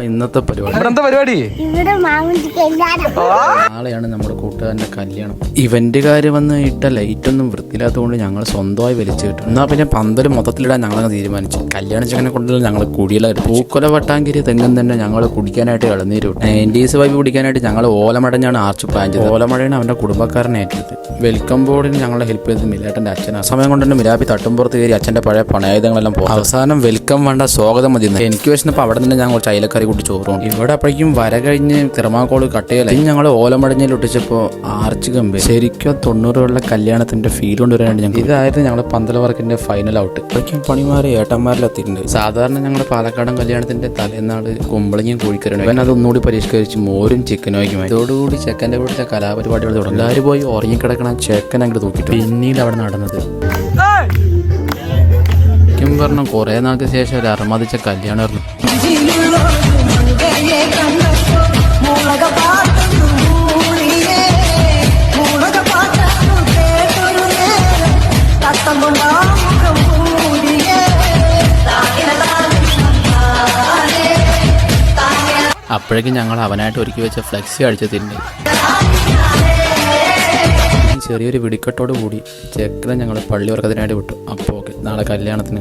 അപ്പൊ ഇന്നത്തെ പരിപാടി നാളെയാണ് നമ്മുടെ കൂട്ടുകാരന്റെ കല്യാണം. ഇവന്റുകാര് വന്ന് ഇട്ട ലൈറ്റൊന്നും വൃത്തിയില്ലാത്തതുകൊണ്ട് ഞങ്ങൾ സ്വന്തമായി വലിച്ചു കിട്ടും. എന്നാ പിന്നെ പന്തല് മൊത്തത്തിലിടാൻ ഞങ്ങളങ്ങ് തീരുമാനിച്ചു. കല്യാണ ചങ്ങനെ കൊണ്ടുള്ള ഞങ്ങൾ കുടിയിലായിരുന്നു. പൂക്കൊല വട്ടാങ്കിരി തെങ്ങും തന്നെ ഞങ്ങൾ കുടിക്കാനായിട്ട് ഇളനീര് വിട്ടു. 90s വൈബ് കുടിക്കാനായിട്ട് ഞങ്ങൾ ഓലമടഞ്ഞാണ് ആർച്ച് പ്ലാൻ ചെയ്തത്. ഓലമടയാണ് അവന്റെ കുടുംബക്കാരനെ ഏറ്റത്. വെൽക്കം ബോർഡിന് ഞങ്ങളെ ഹെൽപ്പ് ചെയ്തത് മിലാട്ടന്റെ അച്ഛൻ. ആ സമയം കൊണ്ട് തന്നെ മിലാപ്പി തട്ടുംപുറത്ത് കയറി അച്ഛന്റെ പഴയ പണയായുധങ്ങളെല്ലാം പോകും. അവസാനം വെൽക്കം വേണ്ട സ്വാഗതം മതി. എനിക്ക് വെച്ചപ്പോൾ അവിടെ നിന്ന് ഞാൻ കുറച്ച് അയലക്കറി കൂട്ടി ചോറും. ഇവിടെ അപ്പോഴേക്കും വര കഴിഞ്ഞ് തിറമാക്കോള് കട്ടയല്ല. ഞങ്ങൾ ഓലമടഞ്ഞിൽ ഒട്ടിച്ചപ്പോൾ ആർച്ച് കമ്പ് ശരിക്കും 90-കളുടെ കല്യാണത്തിന്റെ ഫീൽ കൊണ്ടുവരാനായിട്ട് ഞങ്ങൾ ഇതായിരുന്നു ഞങ്ങളുടെ പന്തല വർക്കിന്റെ ഫൈനൽ ഔട്ട്. അപ്പോഴേക്കും പണിമാരെ ഏട്ടന്മാരിലെത്തിയിട്ടുണ്ട്. സാധാരണ ഞങ്ങളുടെ പാലക്കാടൻ കല്യാണത്തിന്റെ തലേന്നാള് കുമ്പളങ്ങിയും കോഴിക്കറിയാണ്. ഇവൻ അത് ഒന്നുകൂടി പരിഷ്കരിച്ച് മോരും ചിക്കനും ആക്കി. ഇതോടുകൂടി ചെക്കൻ്റെ വീട്ടിലെ കലാപരിപാടികൾ തുടങ്ങി. എല്ലാവരും പോയി ഉറങ്ങിക്കിടക്കണ ചെക്കൻ അങ്ങോട്ട് നോക്കിയിട്ട് പിന്നീട് അവിടെ നടന്നത് പറഞ്ഞ കുറെ നാൾക്ക് ശേഷം ഒരു അർമാദിച്ച കല്യാണമായിരുന്നു. അപ്പോഴേക്കും ഞങ്ങൾ അവനായിട്ട് ഒരുക്കി വെച്ച ഫ്ലെക്സി അടിച്ച് തിരിഞ്ഞു. ചെറിയൊരു വെടിക്കെട്ടോട് കൂടി ചെക്കനെ ഞങ്ങൾ പള്ളി ഉറക്കത്തിനായിട്ട് വിട്ടു. അപ്പോൾ ഓക്കെ, നാളെ കല്യാണത്തിന്